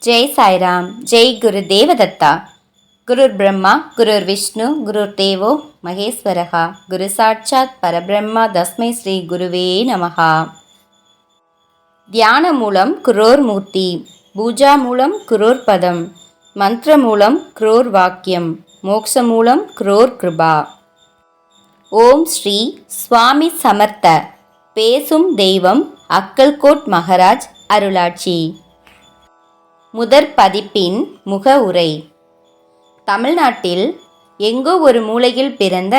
ஜெய் சாய்ராம். ஜெய் குரு தேவதத்தா. குருர் பிரம்மா குருர் விஷ்ணு குருர் தேவோ மகேஸ்வரகா. குரு சாட்சாத் பரபிரம்மா தஸ்மை ஸ்ரீ குருவே நமகா. தியான மூலம் குரோர் மூர்த்தி, பூஜா மூலம் குரோர் பதம், மந்திர மூலம் குரோர் வாக்கியம், மோக்ஷ மூலம் குரோர் கிருபா. ஓம் ஸ்ரீ சுவாமி சமர்த்த. பேசும் தெய்வம் அக்கல்கோட் மகராஜ் அருளாட்சி. முதற் பதிப்பின் முக உரை. தமிழ்நாட்டில் எங்கோ ஒரு மூலையில் பிறந்த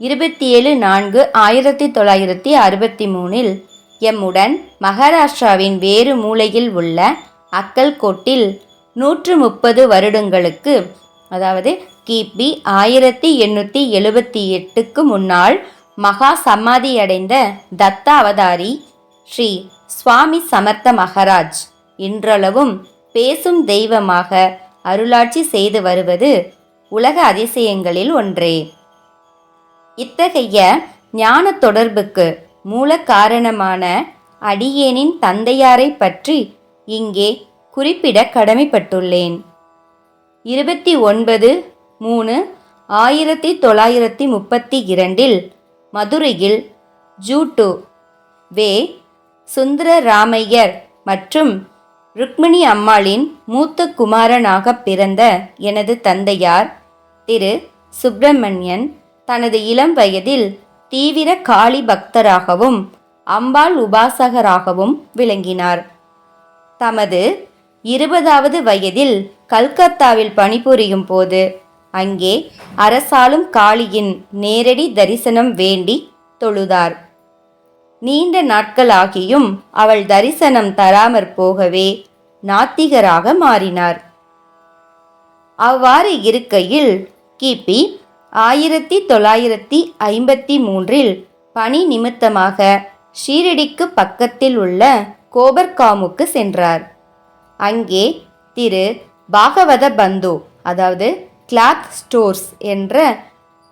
27/4/1963 எம்முடன் மகாராஷ்டிராவின் வேறு மூலையில் உள்ள அக்கல்கோட்டில் 130 வருடங்களுக்கு, அதாவது கிபி 1878க்கு முன்னால் மகா சமாதியடைந்த தத்த அவதாரி ஸ்ரீ சுவாமி சமர்த்த மகராஜ் இன்றளவும் பேசும் தெய்வமாக அருளாட்சி செய்து வருவது உலக அதிசயங்களில் ஒன்றே. இத்தகைய ஞான தொடர்புக்கு மூல காரணமான அடியேனின் தந்தையாரை பற்றி இங்கே குறிப்பிட கடமைப்பட்டுள்ளேன். 29/3/1932 மதுரையில் ஜூட்டு வே. சுந்தரராமையர் மற்றும் ருக்மிணி அம்மாளின் மூத்த குமாரனாக பிறந்த எனது தந்தையார் திரு சுப்பிரமணியன் தனது இளம் வயதில் தீவிர காளி பக்தராகவும் அம்பாள் உபாசகராகவும் விளங்கினார். தமது 20வது வயதில் கல்கத்தாவில் பணிபுரியும் போது அங்கே அரசாளும் காளியின் நேரடி தரிசனம் வேண்டி தொழுதார். நீண்ட நாட்களாகியும் அவள் தரிசனம் தராமற் போகவே நாத்திகராக மாறினார். அவ்வாறு இருக்கையில் கிபி 1953 பணி நிமித்தமாக ஷீரடிக்கு பக்கத்தில் உள்ள கோபர்காமுக்கு சென்றார். அங்கே திரு பாகவத பந்து, அதாவது கிளாத் ஸ்டோர்ஸ் என்ற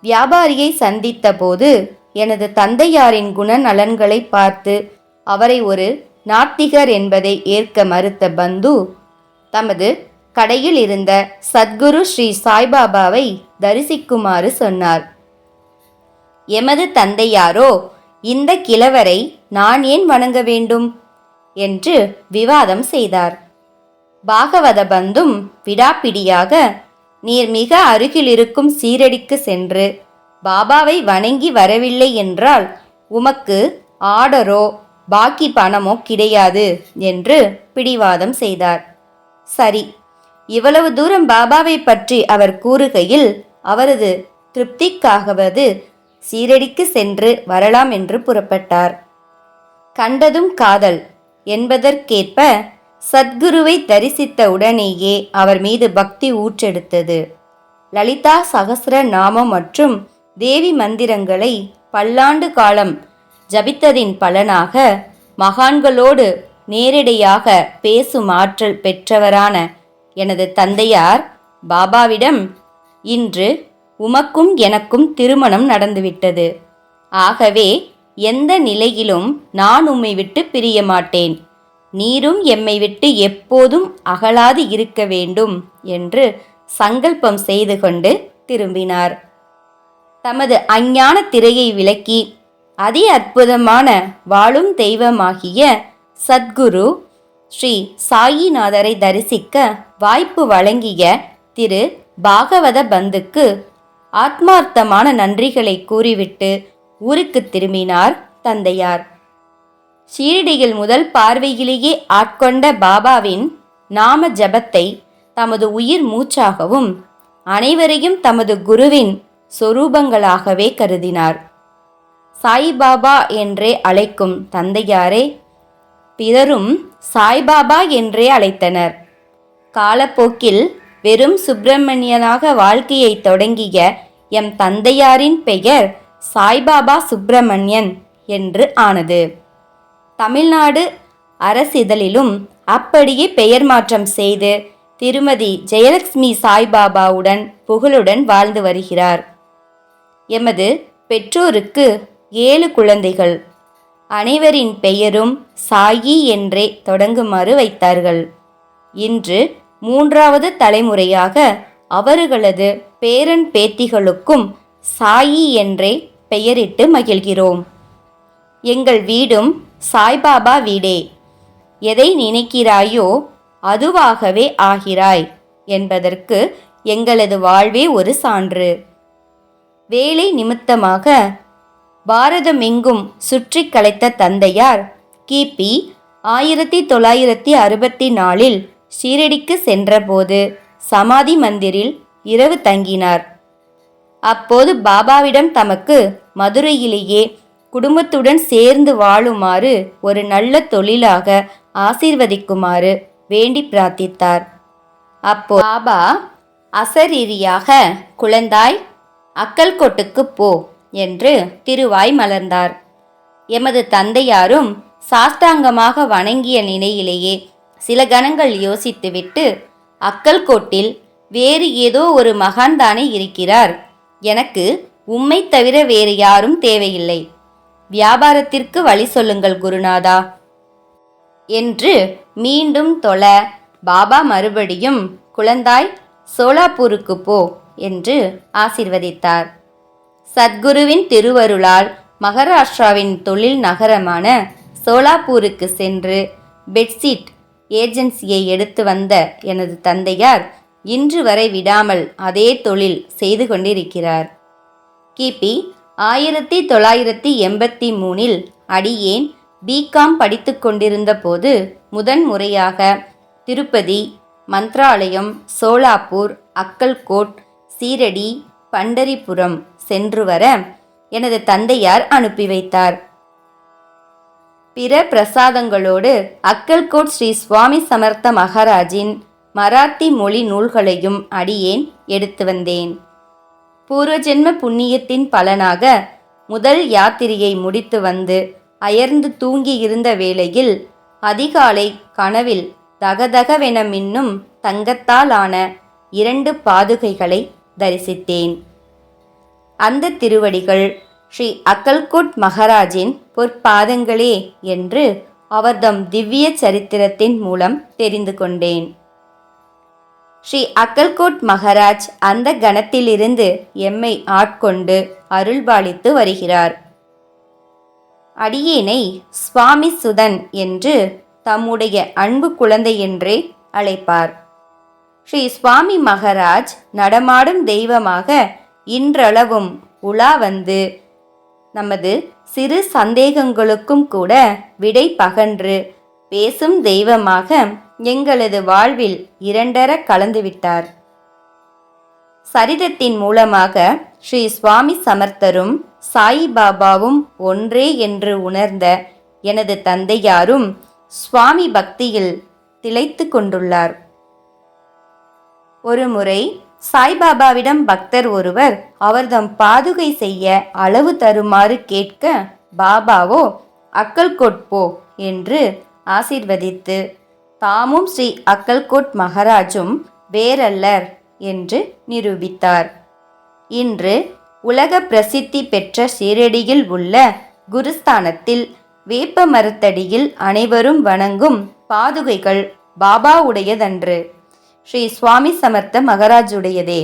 வியாபாரியை சந்தித்த போது எனது தந்தையாரின் குணநலன்களை பார்த்து அவரை ஒரு நாத்திகர் என்பதை ஏற்க மறுத்த பந்து தமது கடையில் இருந்த சத்குரு ஸ்ரீ சாய்பாபாவை தரிசிக்குமாறு சொன்னார். எமது தந்தையாரோ, இந்த கிழவரை நான் ஏன் வணங்க வேண்டும் என்று விவாதம் செய்தார். பாகவத பந்தும் விடாப்பிடியாக, நீர் மிக அருகில் இருக்கும் சீரடிக்கு சென்று பாபாவை வணங்கி வரவில்லை என்றால் உமக்கு ஆர்டரோ பாக்கி பணமோ கிடையாது என்று பிடிவாதம் செய்தார். சரி, இவ்வளவு தூரம் பாபாவை பற்றி அவர் கூறுகையில் அவரது திருப்திக்காகவது சீரடிக்கு சென்று வரலாம் என்று புறப்பட்டார். கண்டதும் காதல் என்பதற்கேற்ப சத்குருவை தரிசித்த உடனேயே அவர் மீது பக்தி ஊற்றெடுத்தது. லலிதா சகஸ்ர நாமம் மற்றும் தேவி மந்திரங்களை பல்லாண்டு காலம் ஜபித்ததின் பலனாக மகான்களோடு நேரடியாக பேசும் ஆற்றல் பெற்றவரான எனது தந்தையார் பாபாவிடம், இன்று உமக்கும் எனக்கும் திருமணம் நடந்துவிட்டது. ஆகவே எந்த நிலையிலும் நான் உம்மை விட்டு பிரிய மாட்டேன். நீரும் எம்மை விட்டு எப்போதும் அகலாது இருக்க வேண்டும் என்று சங்கல்பம் செய்து கொண்டு திரும்பினார். தமது அஞ்ஞான திரையை விலக்கி அதி அற்புதமான வாழும் தெய்வமாகிய சத்குரு ஸ்ரீ சாயிநாதரை தரிசிக்க வாய்ப்பு வழங்கிய திரு பாகவத பந்துக்கு ஆத்மார்த்தமான நன்றிகளை கூறிவிட்டு ஊருக்கு திரும்பினார் தந்தையார். ஷீரடியில் முதல் பார்வையிலேயே ஆட்கொண்ட பாபாவின் நாம ஜபத்தை தமது உயிர் மூச்சாகவும் அனைவரையும் தமது குருவின் சொரூபங்களாகவே கருதினார். சாய்பாபா என்றே அழைக்கும் தந்தையாரே பிறரும் சாய்பாபா என்றே அழைத்தனர். காலப்போக்கில் வெறும் சுப்பிரமணியனாக வாழ்க்கையை தொடங்கிய எம் தந்தையாரின் பெயர் சாய்பாபா சுப்பிரமணியன் என்று ஆனது. தமிழ்நாடு அரசிதழிலும் அப்படியே பெயர் மாற்றம் செய்து திருமதி ஜெயலட்சுமி சாய்பாபாவுடன் புகழுடன் வாழ்ந்து வருகிறார். எமது பெற்றோருக்கு 7 குழந்தைகள். அனைவரின் பெயரும் சாயி என்றே தொடங்குமாறு வைத்தார்கள். இன்று 3வது தலைமுறையாக அவர்களது பேரன் பேத்திகளுக்கும் சாயி என்றே பெயரிட்டு மகிழ்கிறோம். எங்கள் வீடும் சாய்பாபா வீடே. எதை நினைக்கிறாயோ அதுவாகவே ஆகிறாய் என்பதற்கு எங்களது வாழ்வே ஒரு சான்று. வேலை நிமித்தமாக பாரதமெங்கும் சுற்றி கலைத்த தந்தையார் கிபி 1964 ஷீரடிக்கு சென்றபோது சமாதி மந்திரில் இரவு தங்கினார். அப்போது பாபாவிடம் தமக்கு மதுரையிலேயே குடும்பத்துடன் சேர்ந்து வாழுமாறு ஒரு நல்ல தொழிலாக ஆசீர்வதிக்குமாறு வேண்டி பிரார்த்தித்தார். அப்போ பாபா அசரீரியாக, குழந்தாய், அக்கல்கோட்டுக்கு போ என்று திருவாய் மலர்ந்தார். எமது தந்தையாரும் சாஷ்டாங்கமாக வணங்கிய நிலையிலேயே சில கணங்கள் யோசித்துவிட்டு, அக்கல்கோட்டில் வேறு ஏதோ ஒரு மகான்தானே இருக்கிறார், எனக்கு உம்மை தவிர வேறு யாரும் தேவையில்லை, வியாபாரத்திற்கு வழி சொல்லுங்கள் குருநாதா என்று மீண்டும் தொழ பாபா மறுபடியும், குழந்தாய், சோலாப்பூருக்கு போ என்று ஆசிர்வதித்தார். சத்குருவின் திருவருளால் மகாராஷ்டிராவின் தொழில் நகரமான சோலாப்பூருக்கு சென்று பெட்ஷீட் ஏஜென்சியை எடுத்து வந்த எனது தந்தையார் இன்று வரை விடாமல் அதே தொழில் செய்து கொண்டிருக்கிறார். கிபி 1983 அடியேன் பிகாம் படித்து கொண்டிருந்த போது முதன்முறையாக திருப்பதி, மந்த்ராலயம், சோலாப்பூர், அக்கல்கோட், சீரடி, பண்டரிபுரம் சென்று வர எனது தந்தையார் அனுப்பி வைத்தார். பிற பிரசாதங்களோடு அக்கல்கோட் ஸ்ரீ சுவாமி சமர்த்த மகாராஜின் மராத்தி மொழி நூல்களையும் அடியேன் எடுத்து வந்தேன். பூர்வஜென்ம புண்ணியத்தின் பலனாக முதல் யாத்திரையை முடித்து வந்து அயர்ந்து தூங்கியிருந்த வேளையில் அதிகாலை கனவில் தகதகவென மின்னும் தங்கத்தால் ஆன 2 பாதுகைகளை தரிசித்தேன். அந்த திருவடிகள் ஸ்ரீ அக்கல்கோட் மகாராஜின் பொற்பாதங்களே என்று அவர்தம் திவ்ய சரித்திரத்தின் மூலம் தெரிந்து கொண்டேன். ஸ்ரீ அக்கல்கோட் மகாராஜ் அந்த கணத்திலிருந்து எம்மை ஆட்கொண்டு அருள்பாலித்து வருகிறார். அடியேனை சுவாமி சுதன் என்று தம்முடைய அன்பு குழந்தை என்றே அழைப்பார். ஸ்ரீ சுவாமி மகாராஜ் நடமாடும் தெய்வமாக இன்றளவும் உலா வந்து நமது சிறு சந்தேகங்களுக்கும் கூட விடை பகன்று பேசும் தெய்வமாக எங்களது வாழ்வில் இரண்டர கலந்துவிட்டார். சரிதத்தின் மூலமாக ஸ்ரீ சுவாமி சமர்த்தரும் சாயிபாபாவும் ஒன்றே என்று உணர்ந்த எனது தந்தையாரும் சுவாமி பக்தியில் திளைத்து கொண்டுள்ளார். ஒருமுறை சாய்பாபாவிடம் பக்தர் ஒருவர் அவர்தம் பாதுகை செய்ய அளவு தருமாறு கேட்க, பாபாவோ அக்கல்கோட் போ என்று ஆசீர்வதித்து தாமும் ஸ்ரீ அக்கல்கோட் மகாராஜும் வேறல்லர் என்று நிரூபித்தார். இன்று உலக பிரசித்தி பெற்ற ஷீரடியில் உள்ள குருஸ்தானத்தில் வேப்ப மரத்தடியில் அனைவரும் வணங்கும் பாதுகைகள் பாபாவுடையதன்று, ஸ்ரீ சுவாமி சமர்த்த மகாராஜுடையதே.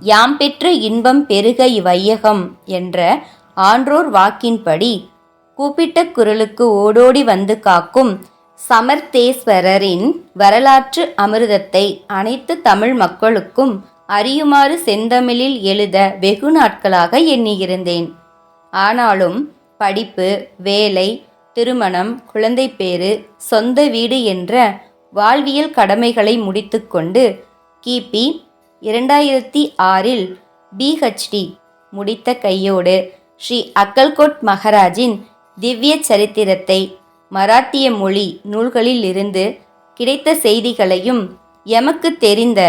யாம் பெற்ற இன்பம் பெருக இவ்வையகம் என்ற ஆன்றோர் வாக்கின்படி கூப்பிட்ட குரலுக்கு ஓடோடி வந்து காக்கும் சமர்த்தேஸ்வரரின் வரலாற்று அமிர்தத்தை அனைத்து தமிழ் மக்களுக்கும் அறியுமாறு செந்தமிழில் எழுத வெகு நாட்களாக எண்ணியிருந்தேன். ஆனாலும் படிப்பு, வேலை, திருமணம், குழந்தைப்பேறு, சொந்த வீடு என்ற வாழ்வியல் கடமைகளை முடித்துக்கொண்டு கிபி 2006 பிஹெச்டி முடித்த கையோடு ஸ்ரீ அக்கல்கோட் மகாராஜின் திவ்ய சரித்திரத்தை மராத்திய மொழி நூல்களில் இருந்து கிடைத்த செய்திகளையும் எமக்கு தெரிந்த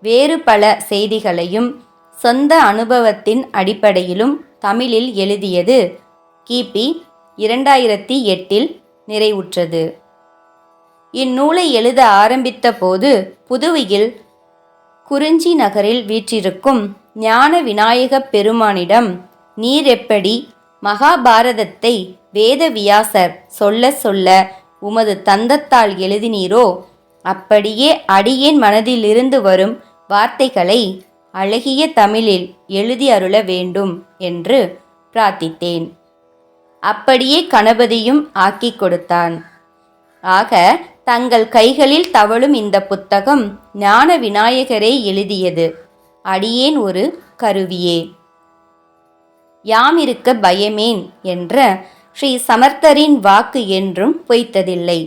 வேறு பல செய்திகளையும் சொந்த அனுபவத்தின் அடிப்படையிலும் தமிழில் எழுதியது கிபி 2008 நிறைவுற்றது. இந்நூலை எழுத ஆரம்பித்த போது புதுவையில் குறிஞ்சி நகரில் வீற்றிருக்கும் ஞான விநாயகப் பெருமானிடம், நீர் எப்படி மகாபாரதத்தை வேதவியாசர் சொல்ல சொல்ல உமது தந்தத்தால் எழுதினீரோ அப்படியே அடியேன் மனதிலிருந்து வரும் வார்த்தைகளை அழகிய தமிழில் எழுதி அருள வேண்டும் என்று பிரார்த்தித்தேன். அப்படியே கணபதியும் ஆக்கிக் கொடுத்தான். ஆக தங்கள் கைகளில் தவழும் இந்த புத்தகம் ஞான விநாயகரே எழுதியது. அடியேன் ஒரு கருவியே. யாமிருக்க பயமேன் என்ற ஸ்ரீ சமர்த்தரின் வாக்கு என்றும் பொய்த்ததில்லை.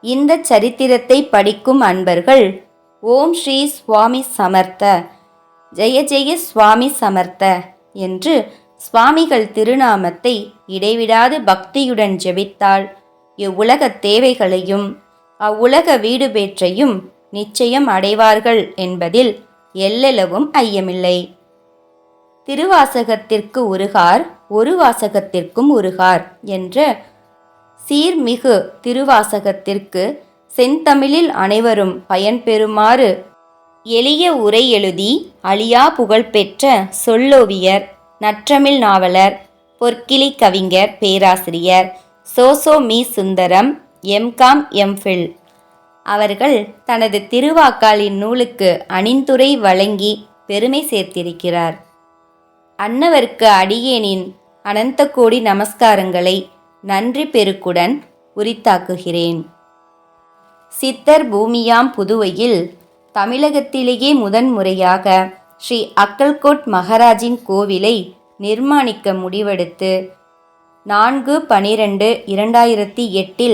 இந்த சரித்திரத்தை படிக்கும் அன்பர்கள் ஓம் ஸ்ரீ சுவாமி சமர்த்த, ஜெய ஜெய சுவாமி சமர்த்த என்று சுவாமிகள் திருநாமத்தை இடைவிடாது பக்தியுடன் ஜெபித்தால் இவ்வுலகத் தேவைகளையும் அவ்வுலக வீடு பேற்றையும் நிச்சயம் அடைவார்கள் என்பதில் எல்லளவும் ஐயமில்லை. திருவாசகத்திற்கு உருகார், ஒரு வாசகத்திற்கும் உருகார் என்ற சீர்மிகு திருவாசகத்திற்கு செந்தமிழில் அனைவரும் பயன்பெறுமாறு எளிய உரை எழுதி அழியா புகழ்பெற்ற சொல்லோவியர், நற்றமிழ் நாவலர், பொற்கிளி கவிஞர், பேராசிரியர் சோசோ மீ சுந்தரம் எம்.காம் எம்.ஃபில் அவர்கள் தனது திருவாக்கால் இந்நூலுக்கு அணிந்துரை வழங்கி பெருமை சேர்த்திருக்கிறார். அன்னவருக்கு அடியேனின் அனந்த கோடி நமஸ்காரங்களை நன்றி பெருக்குடன் உரித்தாக்குகிறேன். சித்தர் பூமியாம் புதுவையில் தமிழகத்திலேயே முதன்முறையாக ஸ்ரீ அக்கல்கோட் மகாராஜின் கோவிலை நிர்மாணிக்க முடிவெடுத்து 4/12/2008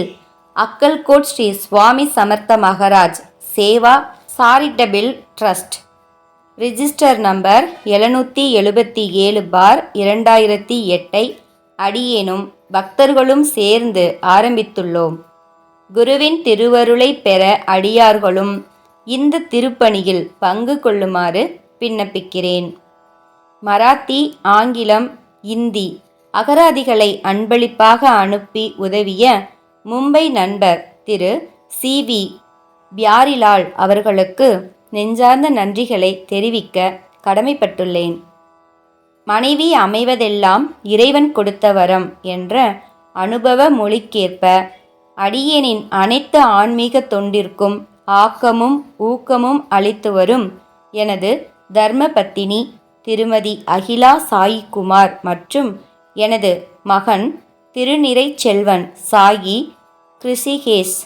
Akkalkot Shri Swami Samarth Maharaj Seva charitable trust register number 777/2008 அடியேனும் பக்தர்களும் சேர்ந்து ஆரம்பித்துள்ளோம். குருவின் திருவருளை பெற அடியார்களும் இந்த திருப்பணியில் பங்கு கொள்ளுமாறு விண்ணப்பிக்கிறேன். மராத்தி, ஆங்கிலம், இந்தி அகராதிகளை அன்பளிப்பாக அனுப்பி உதவிய மும்பை நண்பர் திரு சி.வி. பியாரிலால் அவர்களுக்கு நெஞ்சார்ந்த நன்றிகளை தெரிவிக்க கடமைப்பட்டுள்ளேன். மனைவி அமைவதெல்லாம் இறைவன் கொடுத்த வரம் என்ற அனுபவ மொழிக்கேற்ப அடியேனின் அனைத்து ஆன்மீக தொண்டிற்கும் ஆக்கமும் ஊக்கமும் அளித்து வரும் எனது தர்ம பத்தினி திருமதி அகிலா சாயிகுமார் மற்றும் எனது மகன் திருநிறை செல்வன் சாயி கிருஷிகேஷ்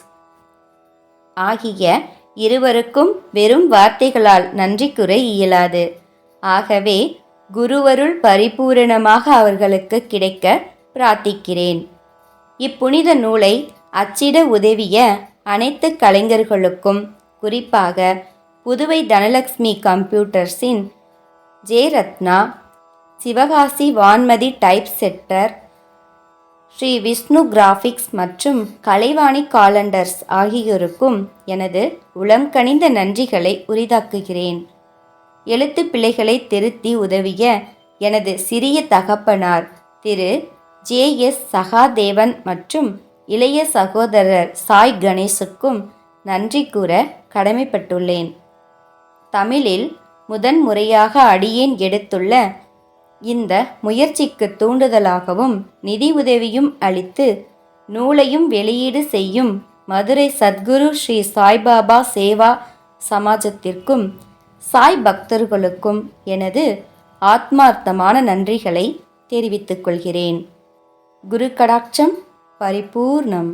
ஆகிய இருவருக்கும் வெறும் வார்த்தைகளால் நன்றி கூற இயலாது. ஆகவே குருவருள் பரிபூரணமாக அவர்களுக்கு கிடைக்க பிரார்த்திக்கிறேன். இப்புனித நூலை அச்சிட உதவிய அனைத்து கலைஞர்களுக்கும், குறிப்பாக புதுவை தனலக்ஷ்மி கம்ப்யூட்டர்ஸின் J Ratna, Sivakasi Vanmathi typesetter, Shri Vishnu graphics மற்றும் கலைவாணி காலண்டர்ஸ் ஆகியோருக்கும் எனது உளம் கனிந்த நன்றிகளை உரிதாக்குகிறேன். எழுத்து பிழைகளை திருத்தி உதவிய எனது சிறிய தகப்பனார் திரு ஜே.எஸ். சகாதேவன் மற்றும் இளைய சகோதரர் சாய் கணேஷுக்கும் நன்றி கூற கடமைப்பட்டுள்ளேன். தமிழில் முதன்முறையாக அடியேன் எடுத்துள்ள இந்த முயற்சிக்கு தூண்டுதலாகவும் நிதி உதவியும் அளித்து நூலையும் வெளியீடு செய்யும் மதுரை சத்குரு ஸ்ரீ சாய்பாபா சேவா சமாஜத்திற்கும் சாய் பக்தர்களுக்கும் எனது ஆத்மார்த்தமான நன்றிகளை தெரிவித்துக் கொள்கிறேன். குரு கடாட்சம் பரிபூர்ணம்.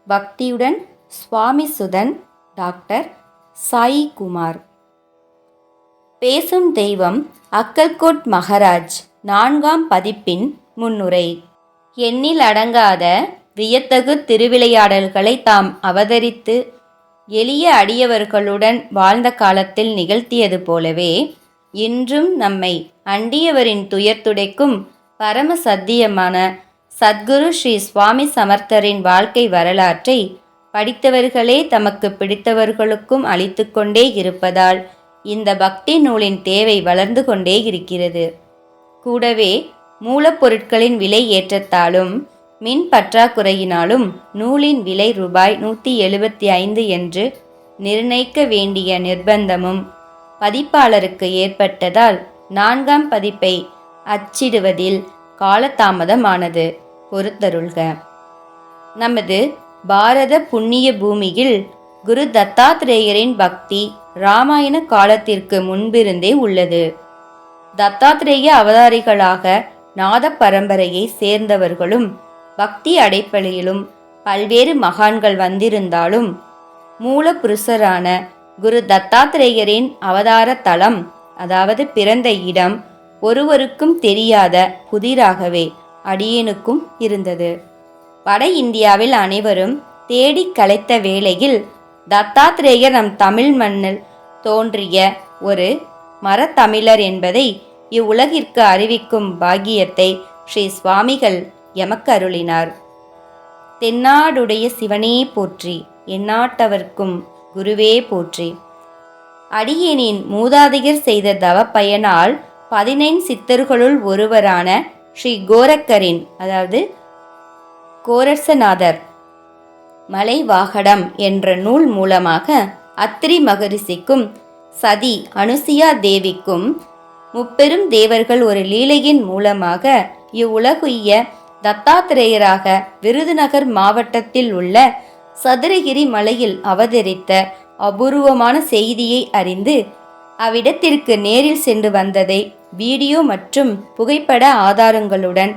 பக்தியுடன் சுவாமி சுதன் டாக்டர் சாயிகுமார். பேசும் தெய்வம் அக்கல்கோட் மகாராஜ் 4ஆம் பதிப்பின் முன்னுரை. எண்ணில் அடங்காத வியத்தகு திருவிளையாடல்களை தாம் அவதரித்து எளிய அடியவர்களுடன் வாழ்ந்த காலத்தில் நிகழ்த்தியது போலவே இன்றும் நம்மை அண்டியவரின் துயர் துடைக்கும் பரம சத்தியமான சத்குரு ஸ்ரீ சுவாமி சமர்த்தரின் வாழ்க்கை வரலாற்றை படித்தவர்களே தமக்கு பிடித்தவர்களுக்கும் அளித்து கொண்டே இருப்பதால் இந்த பக்தி நூலின் தேவை வளர்ந்து கொண்டே இருக்கிறது. கூடவே மூலப்பொருட்களின் விலை ஏற்றத்தாலும் மின் பற்றாக்குறையினாலும் நூலின் விலை ரூபாய் 175 என்று நிர்ணயிக்க வேண்டிய நிர்பந்தமும் பதிப்பாளருக்கு ஏற்பட்டதால் 4ஆம் பதிப்பை அச்சிடுவதில் காலதாமதமானது. பொறுத்தருள்க. நமது பாரத புண்ணிய பூமியில் குரு தத்தாத்ரேயரின் பக்தி இராமாயண காலத்திற்கு முன்பிருந்தே உள்ளது. தத்தாத்ரேய அவதாரிகளாக நாத பரம்பரையை சேர்ந்தவர்களும் பக்தி அடைப்படையிலும் பல்வேறு மகான்கள் வந்திருந்தாலும் மூல புருஷரான குரு தத்தாத்ரேயரின் அவதார தலம், அதாவது பிறந்த இடம், ஒருவருக்கும் தெரியாத புதிராகவே அடியேனுக்கும் இருந்தது. வட இந்தியாவில் அனைவரும் தேடி கலைத்த வேளையில் தத்தாத்ரேயர் நம் தமிழ் மண்ணில் தோன்றிய ஒரு மரத்தமிழர் என்பதை இவ்வுலகிற்கு அறிவிக்கும் பாக்கியத்தை ஸ்ரீ சுவாமிகள் எமக்கு அருளினார். தென்னாடுடைய சிவனே போற்றி, எந்நாட்டவர்க்கும் குருவே போற்றி. அடியேனின் மூதாதையர் செய்த தவ பயனால் 15 சித்தர்களுள் ஒருவரான ஸ்ரீ கோரக்கரின், அதாவது கோரசநாதர் மலைவாகடம் என்ற நூல் மூலமாக அத்திரி மகரிஷிக்கும் சதி அனுசியா தேவிக்கும் முப்பெரும் தேவர்கள் ஒரு லீலையின் மூலமாக இவ்வுலகுய்ய தத்தாத்திரேயராக விருதுநகர் மாவட்டத்தில் உள்ள சதுரகிரி மலையில் அவதரித்த அபூர்வமான செய்தியை அறிந்து அவ்விடத்திற்கு நேரில் சென்று வந்ததை வீடியோ மற்றும் புகைப்பட ஆதாரங்களுடன்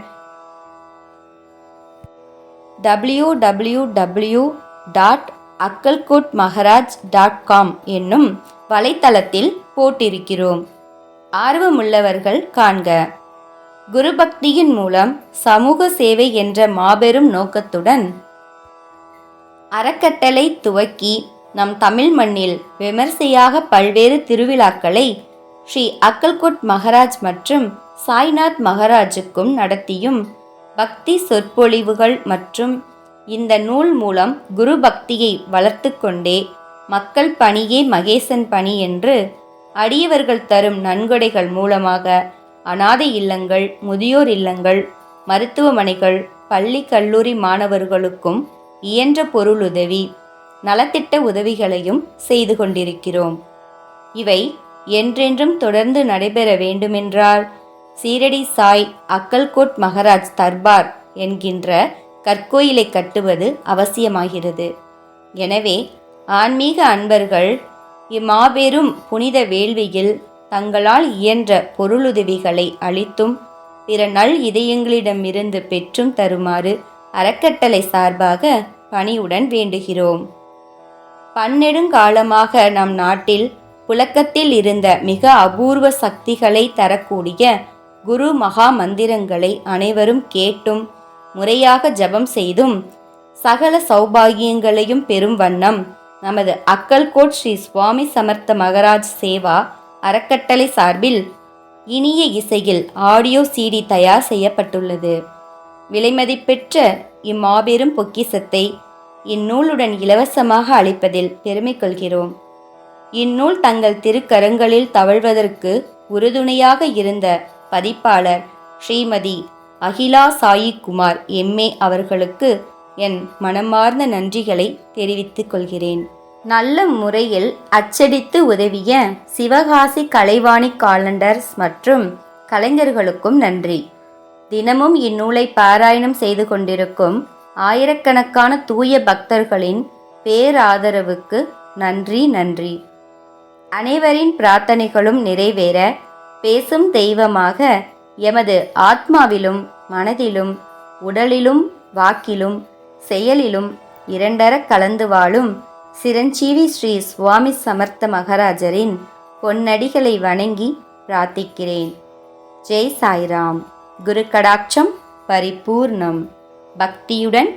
www.akkalkotmaharaj.com என்னும் வலைத்தளத்தில் போட்டிருக்கிறோம். ஆர்வமுள்ளவர்கள் காண்க. குரு பக்தியின் மூலம் சமூக சேவை என்ற மாபெரும் நோக்கத்துடன் அறக்கட்டளை துவக்கி நம் தமிழ் மண்ணில் விமர்சையாக பல்வேறு திருவிழாக்களை ஸ்ரீ அக்கல்கோட் மகாராஜ் மற்றும் சாய்நாத் மகாராஜுக்கும் நடத்தியும் பக்தி சொற்பொழிவுகள் மற்றும் இந்த நூல் மூலம் குரு பக்தியை வளர்த்து கொண்டே மக்கள் பணியே மகேசன் பணி என்று அடியவர்கள் தரும் நன்கொடைகள் மூலமாக அனாதை இல்லங்கள், முதியோர் இல்லங்கள், மருத்துவமனைகள், பள்ளி கல்லூரி மாணவர்களுக்கும் இயன்ற பொருளுதவி, நலத்திட்ட உதவிகளையும் செய்து கொண்டிருக்கிறோம். இவை என்றென்றும் தொடர்ந்து நடைபெற வேண்டுமென்றால் சீரடி சாய் அக்கல்கோட் மகாராஜ் தர்பார் என்கின்ற கற்கோயிலை கட்டுவது அவசியமாகிறது. எனவே ஆன்மீக அன்பர்கள் இம்மாபெரும் புனித வேள்வியில் தங்களால் இயன்ற பொருளுதவிகளை அளித்தும் பிற நல் இதயங்களிடமிருந்து பெற்றும் தருமாறு அறக்கட்டளை சார்பாக பணியுடன் வேண்டுகிறோம். பன்னெடுங்காலமாக நம் நாட்டில் புழக்கத்தில் இருந்த மிக அபூர்வ சக்திகளை தரக்கூடிய குரு மகா மந்திரங்களை அனைவரும் கேட்டும் முறையாக ஜபம் செய்தும் சகல சௌபாகியங்களையும் பெறும் வண்ணம் நமது அக்கல்கோட் ஸ்ரீ சுவாமி சமர்த்த மகாராஜ் சேவா அறக்கட்டளை சார்பில் இனிய இசையில் ஆடியோ CD தயார் செய்யப்பட்டுள்ளது. விலைமதிப்பெற்ற இம்மாபெரும் பொக்கிசத்தை இந்நூலுடன் இலவசமாக அளிப்பதில் பெருமை கொள்கிறோம். இந்நூல் தங்கள் திருக்கரங்களில் தவழ்வதற்கு உறுதுணையாக இருந்த பதிப்பாளர் ஸ்ரீமதி அகிலா சாயி குமார் MA அவர்களுக்கு என் மனமார்ந்த நன்றிகளை தெரிவித்துக் கொள்கிறேன். நல்ல முறையில் அச்சடித்து உதவிய சிவகாசி கலைவாணி காலண்டர்ஸ் மற்றும் கலைஞர்களுக்கும் நன்றி. தினமும் இந்நூலை பாராயணம் செய்து கொண்டிருக்கும் ஆயிரக்கணக்கான தூய பக்தர்களின் பேராதரவுக்கு நன்றி நன்றி. அனைவரின் பிரார்த்தனைகளும் நிறைவேற பேசும் தெய்வமாக எமது ஆத்மாவிலும் மனதிலும் உடலிலும் வாக்கிலும் செயலிலும் இரண்டர கலந்து வாழும் சிரஞ்சீவி ஸ்ரீ சுவாமி சமர்த்த மகாராஜரின் பொன்னடிகளை வணங்கி பிரார்த்திக்கிறேன். ஜெய் சாய்ராம். குரு கடாட்சம் பரிபூர்ணம். பக்தியுடன்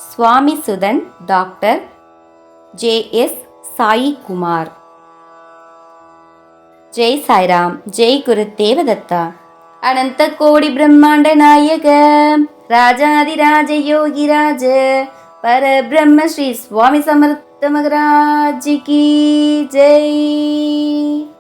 சுவாமி சுதன் டாக்டர் JS சாயி குமார். ஜெய் சாய்ராம். ஜெய் குரு தேவதத்தா. அனந்த கோடி பிரம்மாண்ட நாயக ராஜாதிராஜ யோகிராஜ பரபிரம்ம ஸ்ரீ சுவாமி சமர்த்த மகாராஜ் கி ஜெய்.